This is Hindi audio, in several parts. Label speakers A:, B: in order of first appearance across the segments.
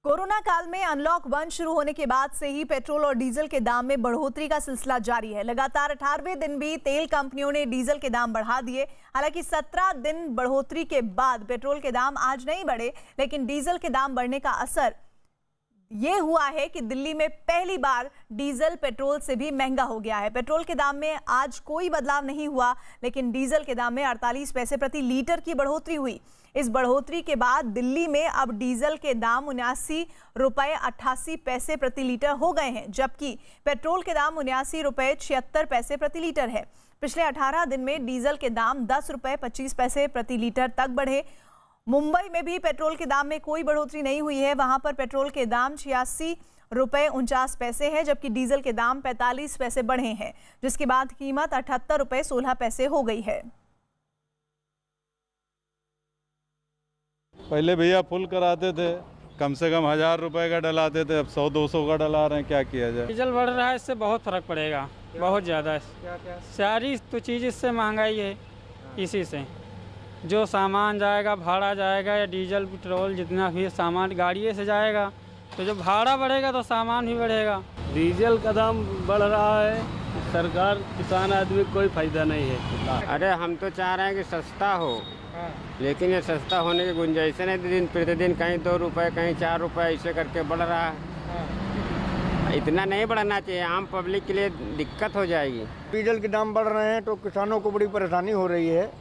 A: कोरोना काल में अनलॉक 1 शुरू होने के बाद से ही पेट्रोल और डीजल के दाम में बढ़ोतरी का सिलसिला जारी है। लगातार 18वें दिन भी तेल कंपनियों ने डीजल के दाम बढ़ा दिए। हालांकि 17 दिन बढ़ोतरी के बाद पेट्रोल के दाम आज नहीं बढ़े, लेकिन डीजल के दाम बढ़ने का असर ये हुआ है कि दिल्ली में पहली बार डीजल पेट्रोल से भी महंगा हो गया है। पेट्रोल के दाम में आज कोई बदलाव नहीं हुआ, लेकिन डीजल के दाम में 48 पैसे प्रति लीटर की बढ़ोतरी हुई। इस बढ़ोतरी के बाद दिल्ली में अब डीजल के दाम 79 रुपये 88 पैसे प्रति लीटर हो गए हैं, जबकि पेट्रोल के दाम 79 रुपये 76 पैसे प्रति लीटर है। पिछले 18 दिन में डीजल के दाम 10 रुपये 25 पैसे प्रति लीटर तक बढ़े। मुंबई में भी पेट्रोल के दाम में कोई बढ़ोतरी नहीं हुई है। वहां पर पेट्रोल के दाम 86 रुपये 49 पैसे है, जबकि डीजल के दाम 45 पैसे बढ़े हैं, जिसके बाद कीमत 78 रुपये 16 पैसे हो गई है।
B: पहले भैया फुल कराते थे, कम से कम 1000 रुपए का डलाते थे, अब 100-200 का डला रहे हैं। क्या किया जाए?
C: डीजल बढ़ रहा है, इससे बहुत फर्क पड़ेगा, बहुत ज़्यादा। सारी तो चीज़ इससे महंगाई है। इसी से जो सामान जाएगा, भाड़ा जाएगा, या डीजल पेट्रोल जितना भी सामान गाड़िए से जाएगा, तो जो भाड़ा बढ़ेगा तो सामान भी बढ़ेगा।
D: डीजल का दाम बढ़ रहा है, सरकार किसान आदमी को कोई फायदा नहीं है।
E: अरे हम तो चाह रहे हैं कि सस्ता हो, लेकिन ये सस्ता होने की गुंजाइश नहीं। दिन प्रतिदिन कहीं 2 रुपये कहीं 4 रुपये ऐसे करके बढ़ रहा है। इतना नहीं बढ़ना चाहिए, आम पब्लिक के लिए दिक्कत हो जाएगी।
F: डीजल के दाम बढ़ रहे हैं तो किसानों को बड़ी परेशानी हो रही है।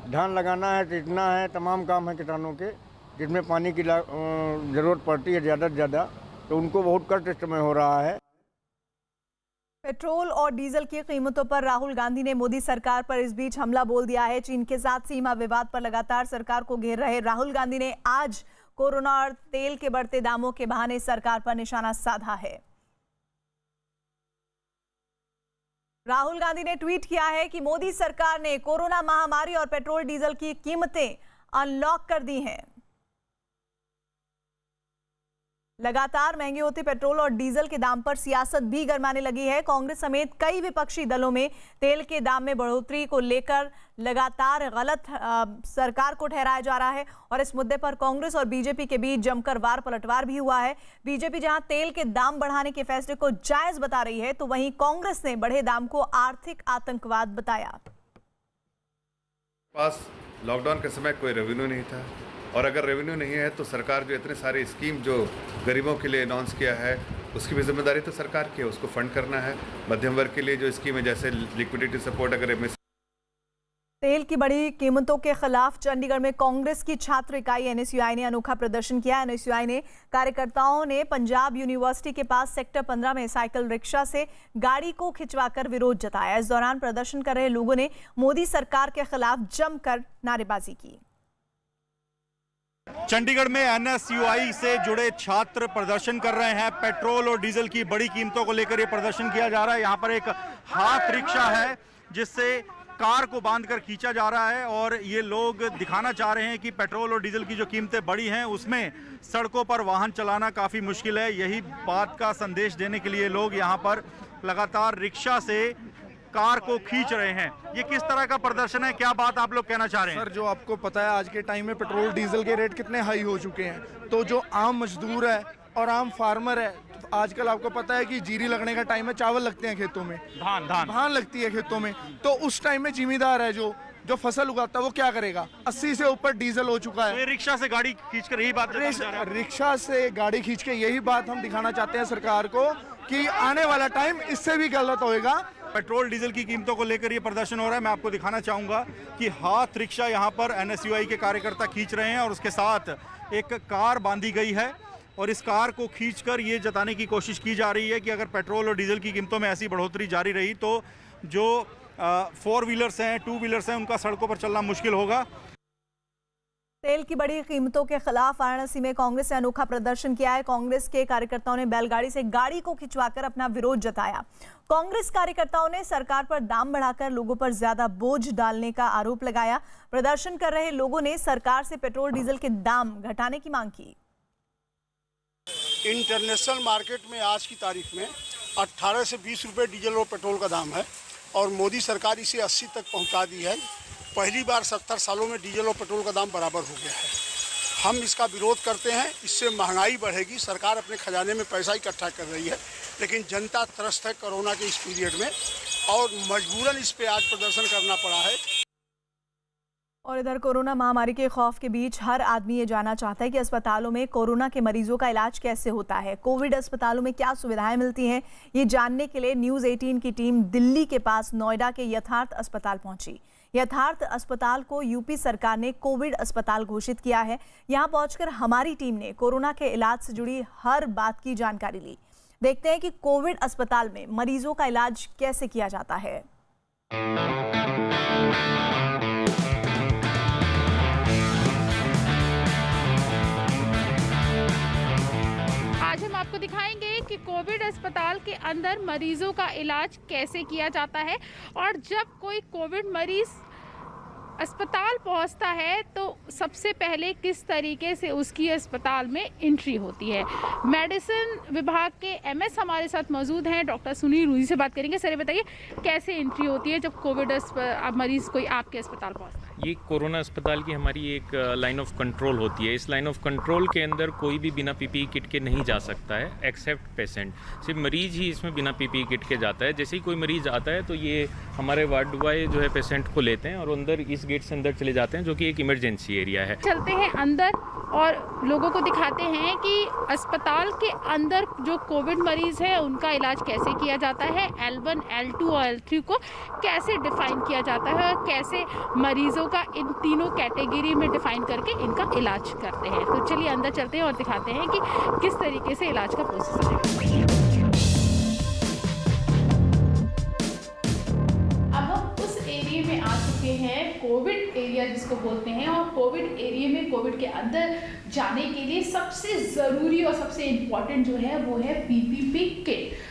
F: धान लगाना है, सींचना है, तमाम काम है किसानों के, जिसमें पानी की ज़रूरत पड़ती है ज़्यादा से ज़्यादा, तो उनको बहुत कष्ट इस समय हो रहा है।
A: पेट्रोल और डीजल की कीमतों पर राहुल गांधी ने मोदी सरकार पर इस बीच हमला बोल दिया है। चीन के साथ सीमा विवाद पर लगातार सरकार को घेर रहे राहुल गांधी ने आज कोरोना और तेल के बढ़ते दामों के बहाने सरकार पर निशाना साधा है। राहुल गांधी ने ट्वीट किया है कि मोदी सरकार ने कोरोना महामारी और पेट्रोल डीजल की कीमतें अनलॉक कर दी हैं। लगातार महंगे होते पेट्रोल और डीजल के दाम पर सियासत भी गरमाने लगी है। कांग्रेस समेत कई विपक्षी दलों में तेल के दाम में बढ़ोतरी को लेकर लगातार गलत सरकार को ठहराया जा रहा है, और इस मुद्दे पर कांग्रेस और बीजेपी के बीच जमकर वार पलटवार भी हुआ है। बीजेपी जहां तेल के दाम बढ़ाने के फैसले को जायज बता रही है, तो वहीं कांग्रेस ने बढ़े दाम को आर्थिक आतंकवाद बताया।
G: पास लॉकडाउन के समय कोई रेवेन्यू नहीं था, और अगर रेवेन्यू नहीं है तो सरकार जो इतने सारे स्कीम जो गरीबों के लिए अनाउंस किया है, उसकी भी जिम्मेदारी तो सरकार की है, उसको फंड करना है। मध्यम वर्ग के लिए जो स्कीम है, जैसे लिक्विडिटी सपोर्ट, अगर
A: तेल की बढ़ी कीमतों के खिलाफ चंडीगढ़ में कांग्रेस की छात्र इकाई एनएसयूआई ने अनोखा प्रदर्शन किया। एनएसयूआई ने कार्यकर्ताओं ने पंजाब यूनिवर्सिटी के पास सेक्टर 15 में साइकिल रिक्शा से गाड़ी को खिंचवाकर विरोध जताया। इस दौरान प्रदर्शन कर रहे लोगों ने मोदी सरकार के खिलाफ जमकर नारेबाजी की।
H: चंडीगढ़ में एनएसयूआई से जुड़े छात्र प्रदर्शन कर रहे हैं। पेट्रोल और डीजल की बड़ी कीमतों को लेकर ये प्रदर्शन किया जा रहा है। यहाँ पर एक हाथ रिक्शा है जिससे कार को बांधकर खींचा जा रहा है, और ये लोग दिखाना चाह रहे हैं कि पेट्रोल और डीजल की जो कीमतें बढ़ी हैं उसमें सड़कों पर वाहन चलाना काफ़ी मुश्किल है। यही बात का संदेश देने के लिए लोग यहाँ पर लगातार रिक्शा से कार को खींच रहे हैं। ये किस तरह का प्रदर्शन है, क्या बात आप लोग कहना चाह रहे हैं?
I: सर, जो आपको पता है आज के टाइम में पेट्रोल डीजल के रेट कितने हाई हो चुके हैं, तो जो आम मजदूर है और आम फार्मर है, तो आजकल आपको पता है कि जीरी लगने का टाइम है, चावल लगते हैं खेतों में, धान लगती है खेतों में, तो उस टाइम में जिम्मेदार है जो फसल उगाता है वो क्या करेगा? 80 से ऊपर डीजल हो चुका है।
H: तो रिक्शा से गाड़ी खींचकर यही बात
I: रिक्शा से गाड़ी खींच के यही बात हम दिखाना चाहते हैं सरकार को कि आने वाला टाइम इससे भी गलत होएगा।
H: पेट्रोल डीजल की कीमतों को लेकर ये प्रदर्शन हो रहा है। मैं आपको दिखाना चाहूंगा कि हाथ रिक्शा यहाँ पर एनएसयूआई के कार्यकर्ता खींच रहे हैं, और उसके साथ एक कार बांधी गई है, और इस कार को खींचकर ये जताने की कोशिश की जा रही है कि अगर पेट्रोल और डीजल की कीमतों में ऐसी बढ़ोतरी जारी रही तो जो 4 व्हीलर्स हैं, 2 व्हीलर्स हैं, उनका सड़कों पर चलना मुश्किल होगा।
A: तेल की बड़ी कीमतों के खिलाफ वाराणसी में कांग्रेस ने अनोखा प्रदर्शन किया है। कांग्रेस के कार्यकर्ताओं ने बैलगाड़ी से गाड़ी को खिंचवाकर अपना विरोध जताया। कांग्रेस कार्यकर्ताओं ने सरकार पर दाम बढ़ाकर लोगों पर ज्यादा बोझ डालने का आरोप लगाया। प्रदर्शन कर रहे लोगों ने सरकार से पेट्रोल डीजल के दाम घटाने की मांग की।
J: इंटरनेशनल मार्केट में आज की तारीख में 18 से 20 रुपये डीजल और पेट्रोल का दाम है, और मोदी सरकार इसे 80 तक पहुंचा दी है। पहली बार 70 सालों में डीजल और पेट्रोल का दाम बराबर हो गया है। हम इसका विरोध करते हैं। इससे महंगाई बढ़ेगी, सरकार अपने खजाने में पैसा इकट्ठा कर रही है, लेकिन जनता त्रस्त है कोरोना के इस पीरियड में और मजबूरन इस पे आज प्रदर्शन करना पड़ा है।
A: और इधर कोरोना महामारी के खौफ के बीच हर आदमी ये जानना चाहता है कि अस्पतालों में कोरोना के मरीजों का इलाज कैसे होता है, कोविड अस्पतालों में क्या सुविधाएं मिलती हैं। ये जानने के लिए न्यूज़ 18 की टीम दिल्ली के पास नोएडा के यथार्थ अस्पताल पहुंची। यथार्थ अस्पताल को यूपी सरकार ने कोविड अस्पताल घोषित किया है। यहाँ पहुंचकर हमारी टीम ने कोरोना के इलाज से जुड़ी हर बात की जानकारी ली। देखते हैं कि कोविड अस्पताल में मरीजों का इलाज कैसे किया जाता है।
K: आज हम आपको दिखाएंगे कि कोविड अस्पताल के अंदर मरीजों का इलाज कैसे किया जाता है और जब कोई कोविड मरीज अस्पताल पहुंचता है तो सबसे पहले किस तरीके से उसकी अस्पताल में एंट्री होती है। मेडिसिन विभाग के एमएस हमारे साथ मौजूद हैं, डॉक्टर सुनील रूही से बात करेंगे। सर ये बताइए कैसे एंट्री होती है जब कोविड मरीज कोई आपके अस्पताल पहुंचता है।
L: ये कोरोना अस्पताल की हमारी एक लाइन ऑफ कंट्रोल होती है। इस लाइन ऑफ कंट्रोल के अंदर कोई भी बिना पीपीई किट के नहीं जा सकता है एक्सेप्ट पेशेंट। सिर्फ मरीज ही इसमें बिना पीपीई किट के जाता है। जैसे ही कोई मरीज आता है तो ये हमारे वार्ड बॉय जो है पेशेंट को लेते हैं और अंदर इस गेट से अंदर चले जाते हैं, जो कि एक इमरजेंसी एरिया है।
K: चलते हैं अंदर और लोगों को दिखाते हैं कि अस्पताल के अंदर जो कोविड मरीज है उनका इलाज कैसे किया जाता है, L1, L2 और L3 को कैसे डिफाइन किया जाता है और कैसे मरीजों का इन तीनों कैटेगरी में डिफाइन करके इनका इलाज करते हैं। तो चलिए अंदर चलते हैं और दिखाते हैं कि किस तरीके से इलाज का प्रोसेस है। अब हम उस एरिया में आ चुके हैं, कोविड एरिया जिसको बोलते हैं, और कोविड एरिया में कोविड के अंदर जाने के लिए सबसे ज़रूरी और सबसे इम्पोर्टेंट जो है वो है पीपीपी किट।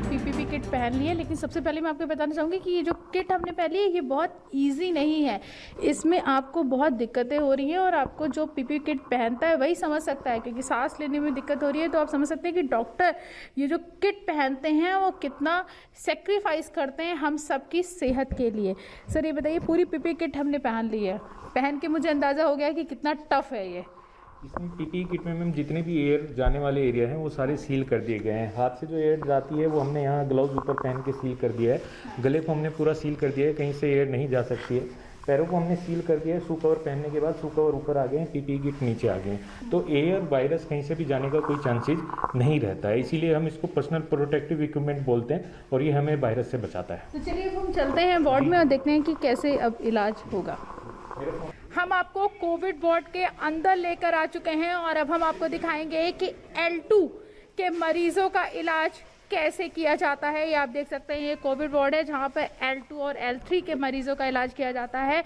K: पीपीपी किट पहन ली है, लेकिन सबसे पहले मैं आपको बताना चाहूँगी कि ये जो किट हमने पहनी है ये बहुत इजी नहीं है। इसमें आपको बहुत दिक्कतें हो रही हैं और आपको जो पीपीपी किट पहनता है वही समझ सकता है, क्योंकि सांस लेने में दिक्कत हो रही है तो आप समझ सकते हैं कि डॉक्टर ये जो किट पहनते हैं वो कितना सेक्रीफाइस करते हैं हम सबकी सेहत के लिए। सर ये बताइए, पूरी पीपीपी किट हमने पहन ली है, पहन के मुझे अंदाज़ा हो गया कि कितना टफ है ये।
L: इसमें पीपीई किट में मैम जितने भी एयर जाने वाले एरिया हैं वो सारे सील कर दिए गए हैं। हाथ से जो एयर जाती है वो हमने यहाँ ग्लव्स ऊपर पहन के सील कर दिया है। गले को हमने पूरा सील कर दिया है, कहीं से एयर नहीं जा सकती है। पैरों को हमने सील कर दिया है। शू कवर पहनने के बाद शू कवर ऊपर आ गए हैं, पीपीई किट नीचे आ गए हैं, तो एयर वायरस कहीं से भी जाने का कोई चांसेस नहीं रहता है। इसीलिए हम इसको पर्सनल प्रोटेक्टिव इक्विपमेंट बोलते हैं और ये हमें वायरस से बचाता है।
K: तो चलिए हम चलते हैं वार्ड में और देखते हैं कि कैसे अब इलाज होगा। हम आपको कोविड वार्ड के अंदर लेकर आ चुके हैं और अब हम आपको दिखाएंगे कि L2 के मरीजों का इलाज कैसे किया जाता है। ये आप देख सकते हैं, ये कोविड वार्ड है जहाँ पर L2 और L3 के मरीजों का इलाज किया जाता है।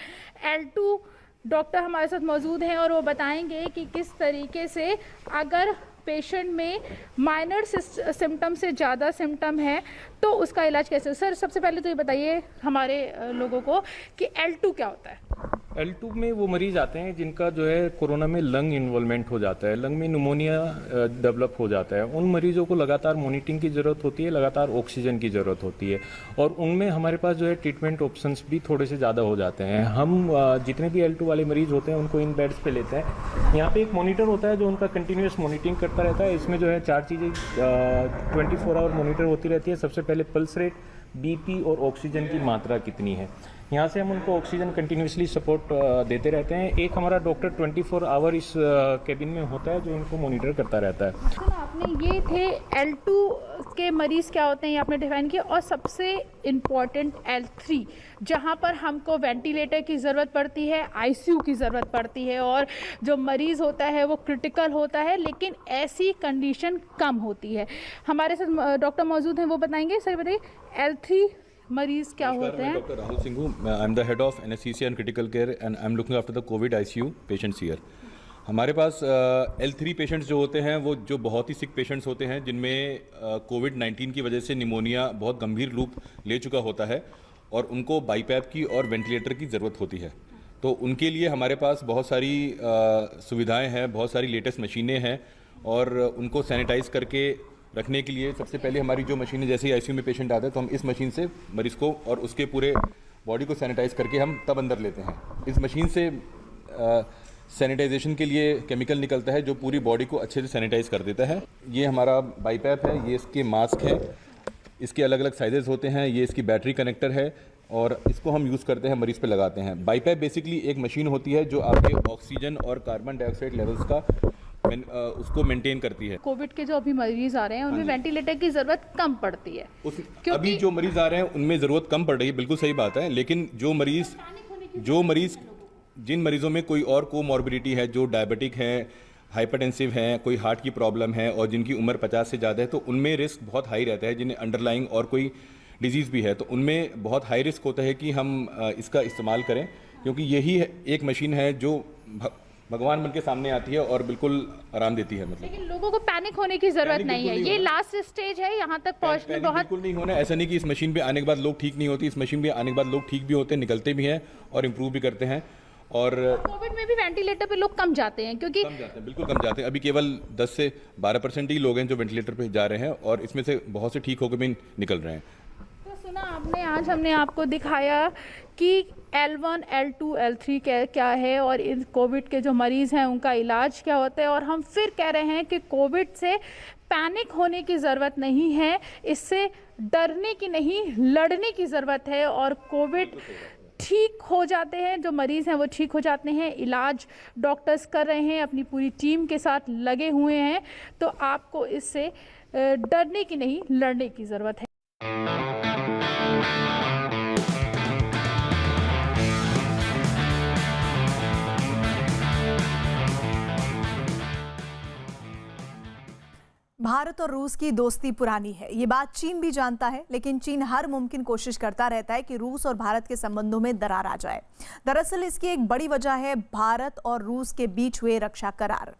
K: L2 डॉक्टर हमारे साथ मौजूद हैं और वो बताएंगे कि किस तरीके से अगर पेशेंट में माइनर सिम्टम से ज़्यादा सिम्टम है तो उसका इलाज कैसे। सर सबसे पहले तो ये बताइए हमारे लोगों को कि L2 क्या होता है।
L: L2 में वो मरीज आते हैं जिनका जो है कोरोना में लंग इन्वॉल्वमेंट हो जाता है, लंग में निमोनिया डेवलप हो जाता है। उन मरीजों को लगातार मॉनिटरिंग की ज़रूरत होती है, लगातार ऑक्सीजन की ज़रूरत होती है और उनमें हमारे पास जो है ट्रीटमेंट ऑप्शंस भी थोड़े से ज़्यादा हो जाते हैं। हम जितने भी L2 वाले मरीज होते हैं उनको इन बेड्स पे लेते हैं। यहाँ पे एक मॉनिटर होता है जो उनका कंटिन्यूस मॉनिटरिंग करता रहता है। इसमें जो है 4 चीज़ें 24 आवर मॉनिटर होती रहती है। सबसे पहले पल्स रेट, BP और ऑक्सीजन की मात्रा कितनी है। यहाँ से हम उनको ऑक्सीजन कंटिन्यूसली सपोर्ट देते रहते हैं। एक हमारा डॉक्टर 24 आवर इस केबिन में होता है जो इनको मॉनिटर करता रहता है।
K: तो आपने ये थे L2 के मरीज़ क्या होते हैं ये आपने डिफाइन किया, और सबसे इम्पॉर्टेंट L3 जहाँ पर हमको वेंटिलेटर की ज़रूरत पड़ती है, ICU की ज़रूरत पड़ती है और जो मरीज़ होता है वो क्रिटिकल होता है, लेकिन ऐसी कंडीशन कम होती है। हमारे साथ डॉक्टर मौजूद हैं, वो बताएंगे। सर बताइए L3 मरीज क्या होते हैं।
M: Doctor Rahul Singhu, I am the head of anaesthesia and critical care and I am looking after the Covid ICU patients here. हमारे पास L3 पेशेंट्स जो होते हैं वो जो बहुत ही सिक पेशेंट्स होते हैं जिनमें कोविड-19 की वजह से निमोनिया बहुत गंभीर रूप ले चुका होता है और उनको बाईपैप की और वेंटिलेटर की ज़रूरत होती है। तो उनके लिए हमारे पास बहुत सारी सुविधाएं हैं, बहुत सारी लेटेस्ट मशीनें हैं और उनको सैनिटाइज़ करके रखने के लिए सबसे पहले हमारी जो मशीन है, जैसे ही आईसीयू में पेशेंट आता है तो हम इस मशीन से मरीज़ को और उसके पूरे बॉडी को सैनिटाइज करके हम तब अंदर लेते हैं। इस मशीन से सैनिटाइजेशन के लिए केमिकल निकलता है जो पूरी बॉडी को अच्छे से सैनिटाइज कर देता है। ये हमारा बाईपैप है, ये इसके मास्क हैं, इसके अलग अलग साइजेस होते हैं, ये इसकी बैटरी कनेक्टर है और इसको हम यूज़ करते हैं, मरीज़ पे लगाते हैं। बाईपैप बेसिकली एक मशीन होती है जो आपके ऑक्सीजन और कार्बन डाइऑक्साइड लेवल्स का उसको मेंटेन करती है।
K: कोविड के जो अभी मरीज आ रहे हैं उनमें वेंटिलेटर की जरूरत कम पड़ती है।
M: अभी जो मरीज आ रहे हैं उनमें ज़रूरत कम पड़ रही है, बिल्कुल सही बात है, लेकिन जिन मरीजों में कोई और कोमॉर्बिडिटी है, जो डायबिटिक हैं, हाइपरटेंसिव हैं, कोई हार्ट की प्रॉब्लम है और जिनकी उम्र 50 से ज़्यादा है, तो उनमें रिस्क बहुत हाई रहता है। जिन्हें अंडरलाइंग और कोई डिजीज़ भी है तो उनमें बहुत हाई रिस्क होता है कि हम इसका इस्तेमाल करें, क्योंकि यही एक मशीन है जो भगवान बन के सामने आती है और बिल्कुल आराम देती है। मतलब
K: लेकिन लोगों को पैनिक होने की जरूरत नहीं है, ये लास्ट स्टेज है, यहाँ तक पहुँचने बहुत
M: बिल्कुल नहीं होना। ऐसा नहीं कि इस मशीन पे आने के बाद लोग ठीक नहीं होते, इस मशीन पे आने के बाद लोग ठीक भी होते हैं, निकलते भी हैं और इम्प्रूव भी करते हैं। और
K: कोविड में भी वेंटिलेटर पे लोग कम जाते हैं, क्योंकि
M: कम जाते हैं, बिल्कुल कम जाते हैं। अभी केवल 10 से 12% ही लोग हैं जो वेंटिलेटर पे जा रहे हैं और इसमें से बहुत से ठीक होकर भी निकल रहे हैं।
K: तो सुना आपने, आज हमने आपको दिखाया कि L1, L2, L3 क्या है और इन कोविड के जो मरीज़ हैं उनका इलाज क्या होता है। और हम फिर कह रहे हैं कि कोविड से पैनिक होने की ज़रूरत नहीं है, इससे डरने की नहीं, लड़ने की ज़रूरत है। और कोविड ठीक हो जाते हैं, जो मरीज़ हैं वो ठीक हो जाते हैं, इलाज डॉक्टर्स कर रहे हैं, अपनी पूरी टीम के साथ लगे हुए हैं। तो आपको इससे डरने की नहीं, लड़ने की ज़रूरत है।
A: भारत और रूस की दोस्ती पुरानी है, ये बात चीन भी जानता है, लेकिन चीन हर मुमकिन कोशिश करता रहता है कि रूस और भारत के संबंधों में दरार आ जाए। दरअसल इसकी एक बड़ी वजह है भारत और रूस के बीच हुए रक्षा करार।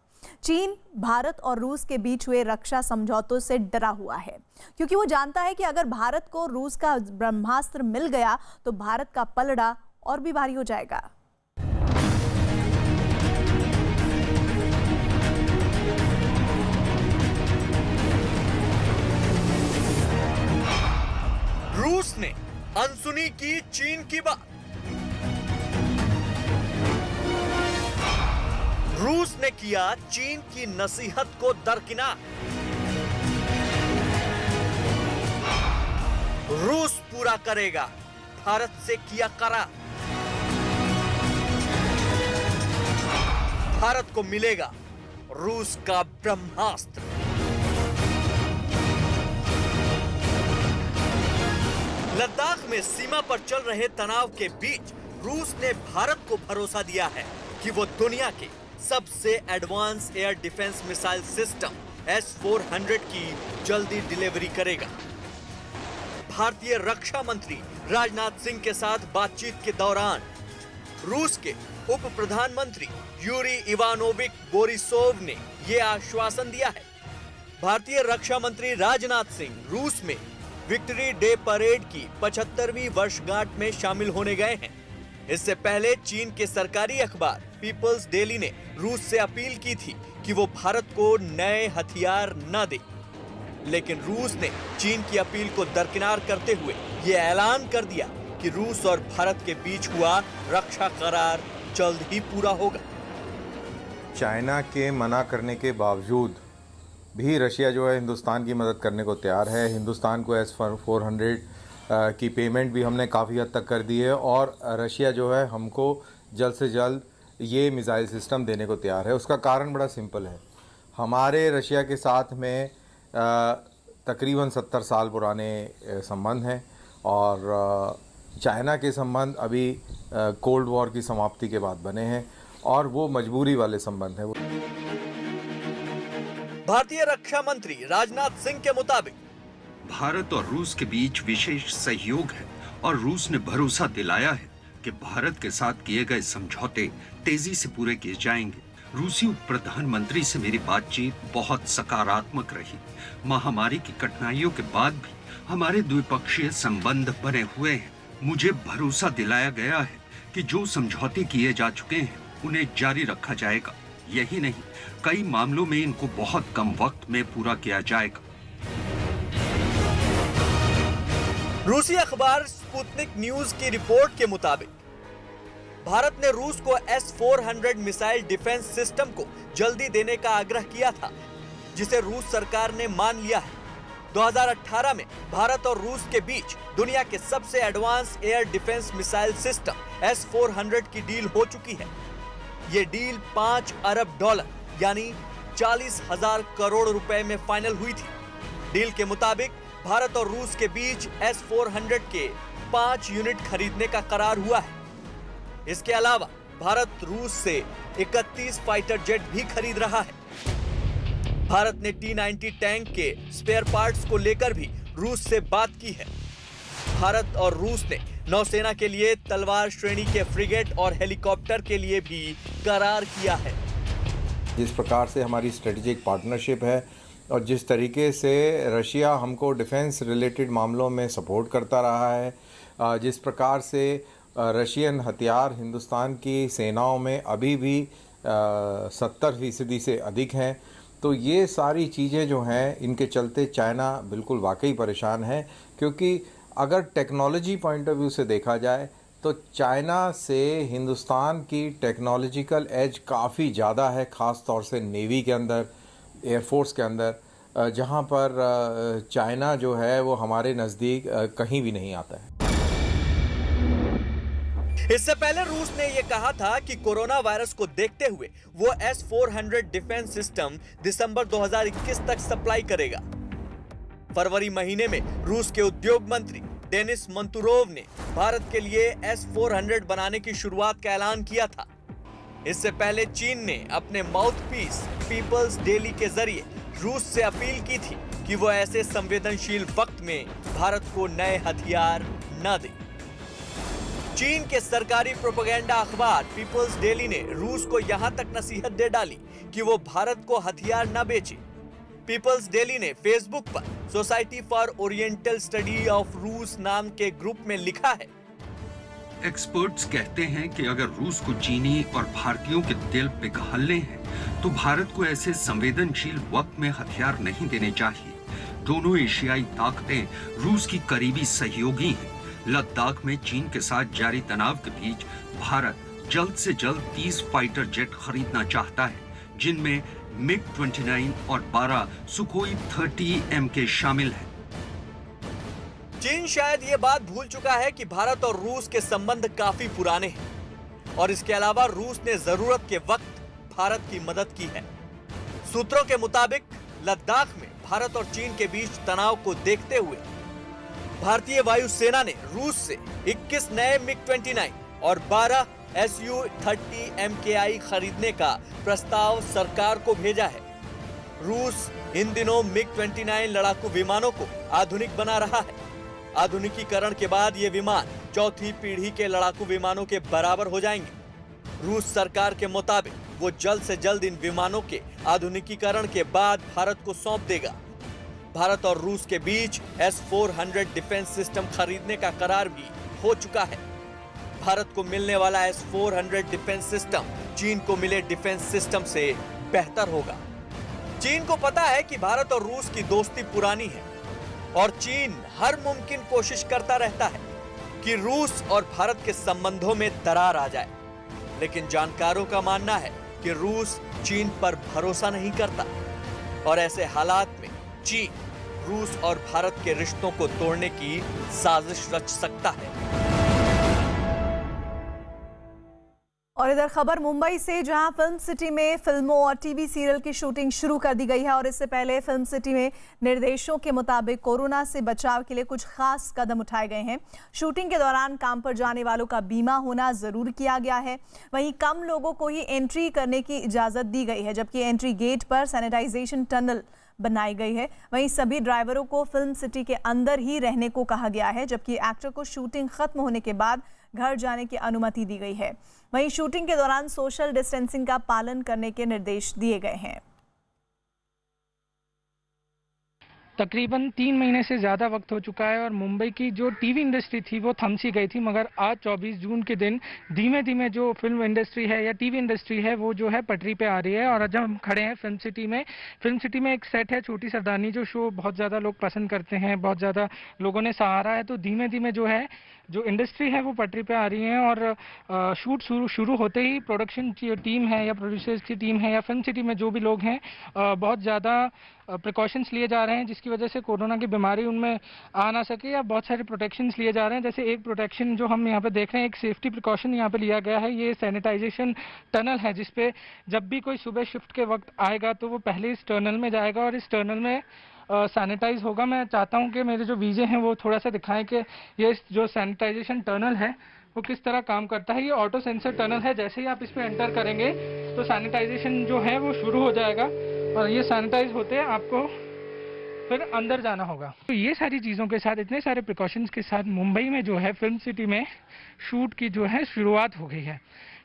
A: चीन भारत और रूस के बीच हुए रक्षा समझौतों से डरा हुआ है, क्योंकि वो जानता है कि अगर भारत को रूस का ब्रह्मास्त्र मिल गया तो भारत का पलड़ा और भी भारी हो जाएगा।
N: रूस ने अनसुनी की चीन की बात। रूस ने किया चीन की नसीहत को दरकिनार। रूस पूरा करेगा भारत से किया करार। भारत को मिलेगा रूस का ब्रह्मास्त्र। लद्दाख में सीमा पर चल रहे तनाव के बीच रूस ने भारत को भरोसा दिया है कि वो दुनिया के सबसे advance air defence missile system S-400 की जल्दी डिलीवरी करेगा। भारतीय रक्षा मंत्री राजनाथ सिंह के साथ बातचीत के दौरान रूस के उप प्रधानमंत्री यूरी इवानोविक बोरिसोव ने यह आश्वासन दिया है। भारतीय रक्षा मंत्री राजनाथ सिंह रूस में विक्ट्री डे परेड की 75वीं वर्षगांठ में शामिल होने गए हैं। इससे पहले चीन के सरकारी अखबार पीपल्स डेली ने रूस से अपील की थी कि वो भारत को नए हथियार न दे, लेकिन रूस ने चीन की अपील को दरकिनार करते हुए ये ऐलान कर दिया कि रूस और भारत के बीच हुआ रक्षा करार जल्द ही पूरा होगा।
O: चाइना के मना करने के बावजूद भी रशिया जो है हिंदुस्तान की मदद करने को तैयार है। हिंदुस्तान को S-400 की पेमेंट भी हमने काफ़ी हद तक कर दी है और रशिया जो है हमको जल्द से जल्द ये मिसाइल सिस्टम देने को तैयार है। उसका कारण बड़ा सिंपल है, हमारे रशिया के साथ में तकरीबन 70 साल पुराने संबंध हैं और चाइना के संबंध अभी कोल्ड वॉर की समाप्ति के बाद बने हैं और वो मजबूरी वाले संबंध हैं।
N: भारतीय रक्षा मंत्री राजनाथ सिंह के मुताबिक
P: भारत और रूस के बीच विशेष सहयोग है और रूस ने भरोसा दिलाया है कि भारत के साथ किए गए समझौते तेजी से पूरे किए जाएंगे। रूसी उप प्रधानमंत्री से मेरी बातचीत बहुत सकारात्मक रही। महामारी की कठिनाइयों के बाद भी हमारे द्विपक्षीय संबंध बने हुए हैं। मुझे भरोसा दिलाया गया है कि जो समझौते किए जा चुके हैं उन्हें जारी रखा जाएगा। यही नहीं, कई मामलों में इनको बहुत कम वक्त में पूरा किया जाएगा।
N: रूसी अखबार स्पुतनिक न्यूज की रिपोर्ट के मुताबिक भारत ने रूस को S-400 मिसाइल डिफेंस सिस्टम को जल्दी देने का आग्रह किया था, जिसे रूस सरकार ने मान लिया है। 2018 में भारत और रूस के बीच दुनिया के सबसे advance air defence missile system S-400 की डील हो चुकी है। ये डील $5 अरब यानी 40,000 करोड़ रुपए में फाइनल हुई थी। डील के मुताबिक भारत और रूस के बीच S-400 के 5 यूनिट खरीदने का करार हुआ है। इसके अलावा भारत रूस से 31 फाइटर जेट भी खरीद रहा है। भारत ने T-90 टैंक के स्पेयर पार्ट्स को लेकर भी रूस से बात की है। भारत और रूस ने नौसेना के लिए तलवार श्रेणी के फ्रिगेट और हेलीकॉप्टर के लिए भी करार किया है।
O: जिस प्रकार से हमारी स्ट्रेटेजिक पार्टनरशिप है और जिस तरीके से रशिया हमको डिफेंस रिलेटेड मामलों में सपोर्ट करता रहा है, जिस प्रकार से रशियन हथियार हिंदुस्तान की सेनाओं में अभी भी 70% से अधिक हैं, तो ये सारी चीज़ें जो हैं इनके चलते चाइना बिल्कुल वाकई परेशान है। क्योंकि अगर टेक्नोलॉजी पॉइंट ऑफ व्यू से देखा जाए तो चाइना से हिंदुस्तान की टेक्नोलॉजिकल एज काफ़ी ज़्यादा है, ख़ास तौर से नेवी के अंदर, एयरफोर्स के अंदर, जहाँ पर चाइना जो है वो हमारे नज़दीक कहीं भी नहीं आता है।
N: इससे पहले रूस ने यह कहा था कि कोरोना वायरस को देखते हुए वो S-400 डिफेंस सिस्टम दिसंबर 2021 तक सप्लाई करेगा। फरवरी महीने में रूस के उद्योग मंत्री डेनिस मंतुरोव ने भारत के लिए S-400 बनाने की शुरुआत का ऐलान किया था। इससे पहले चीन ने अपने माउथपीस पीपल्स डेली के जरिए रूस से अपील की थी कि वो ऐसे संवेदनशील वक्त में भारत को नए हथियार न दे। चीन के सरकारी प्रोपेगेंडा अखबार पीपल्स डेली ने रूस को यहां तक नसीहत दे डाली कि वो भारत को हथियार न बेचे। पीपल्स डेली ने फेसबुक पर society for oriental study of रूस नाम के ग्रुप में लिखा है,
P: एक्सपर्ट्स कहते हैं कि अगर रूस को चीनी और भारतीयों के दिल पिघलने हैं तो भारत को ऐसे संवेदनशील वक्त में हथियार नहीं देने चाहिए। दोनों एशियाई ताकतें रूस की करीबी सहयोगी हैं। लद्दाख में चीन के साथ जारी तनाव के बीच भारत जल्द से जल्द 30 फाइटर जेट खरीदना चाहता है, जिनमें MiG-29 और 12 सुखोई 30 MK शामिल हैं।
N: चीन शायद ये बात भूल चुका है कि भारत और रूस के संबंध काफी पुराने हैं और इसके अलावा रूस ने जरूरत के वक्त भारत की मदद की है। सूत्रों के मुताबिक लद्दाख में भारत और चीन के बीच तनाव को देखते हुए भारतीय वायुसेना ने रूस से 21 नए MiG-29 और 12 Su-30 MKI खरीदने का प्रस्ताव सरकार को भेजा है। रूस इन दिनों MiG-29 लड़ाकू विमानों को आधुनिक बना रहा है। आधुनिकीकरण के बाद ये विमान चौथी पीढ़ी के लड़ाकू विमानों के बराबर हो जाएंगे। रूस सरकार के मुताबिक वो जल्द से जल्द इन विमानों के आधुनिकीकरण के बाद भारत को सौंप देगा। भारत और रूस के बीच S-400 डिफेंस सिस्टम खरीदने का करार भी हो चुका है। भारत को मिलने वाला S-400 डिफेंस सिस्टम चीन को मिले डिफेंस सिस्टम से बेहतर होगा। चीन को पता है कि भारत और रूस की दोस्ती पुरानी है और चीन हर मुमकिन कोशिश करता रहता है कि रूस और भारत के संबंधों में दरार आ जाए। लेकिन जानकारों का मानना है कि रूस चीन पर भरोसा नहीं करता और ऐसे हालात में चीन रूस और भारत के रिश्तों को तोड़ने की साजिश रच सकता है।
A: और इधर खबर मुंबई से, जहां फिल्म सिटी में फिल्मों और टीवी सीरियल की शूटिंग शुरू कर दी गई है और इससे पहले फिल्म सिटी में निर्देशों के मुताबिक कोरोना से बचाव के लिए कुछ खास कदम उठाए गए हैं। शूटिंग के दौरान काम पर जाने वालों का बीमा होना जरूर किया गया है। वहीं कम लोगों को ही एंट्री करने की इजाजत दी गई है, जबकि एंट्री गेट पर सैनिटाइजेशन टनल बनाई गई है। वहीं सभी ड्राइवरों को फिल्म सिटी के अंदर ही रहने को कहा गया है, जबकि एक्टर को शूटिंग खत्म होने के बाद घर जाने की अनुमति दी गई है। वहीं शूटिंग के दौरान सोशल डिस्टेंसिंग का पालन करने के निर्देश दिए गए हैं।
Q: तकरीबन 3 महीने से ज़्यादा वक्त हो चुका है और मुंबई की जो टीवी इंडस्ट्री थी वो थम सी गई थी, मगर आज 24 जून के दिन धीमे धीमे जो फिल्म इंडस्ट्री है या टीवी इंडस्ट्री है वो जो है पटरी पे आ रही है। और आज हम खड़े हैं फिल्म सिटी में। फिल्म सिटी में एक सेट है छोटी सरदारनी, जो शो बहुत ज़्यादा लोग पसंद करते हैं, बहुत ज़्यादा लोगों ने सहारा है। तो धीमे धीमे जो है जो इंडस्ट्री है वो पटरी पे आ रही है और शूट शुरू होते ही प्रोडक्शन की टीम है या प्रोड्यूसर्स की टीम है या फिल्म सिटी में जो भी लोग हैं बहुत ज़्यादा प्रिकॉशंस लिए जा रहे हैं, जिसकी वजह से कोरोना की बीमारी उनमें आ ना सके, या बहुत सारे प्रोटेक्शंस लिए जा रहे हैं। जैसे एक प्रोटेक्शन जो हम यहाँ पे देख रहे हैं, एक सेफ्टी प्रिकॉशन यहाँ पे लिया गया है, ये सैनिटाइजेशन टनल है, जिसपे जब भी कोई सुबह शिफ्ट के वक्त आएगा तो वो पहले इस टनल में जाएगा और इस टनल में सैनिटाइज होगा। मैं चाहता हूँ कि मेरे जो वीजे हैं वो थोड़ा सा दिखाएं कि ये जो सैनिटाइजेशन टनल है वो किस तरह काम करता है। ये ऑटो सेंसर टनल है, जैसे ही आप इस पे एंटर करेंगे तो सैनिटाइजेशन जो है वो शुरू हो जाएगा और ये सैनिटाइज होते हैं आपको फिर अंदर जाना होगा। तो ये सारी चीज़ों के साथ, इतने सारे प्रिकॉशंस के साथ मुंबई में जो है फिल्म सिटी में शूट की जो है शुरुआत हो गई है।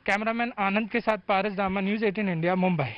Q: कैमरामैन आनंद के साथ पारस दामा, न्यूज़ 18 इंडिया, मुंबई।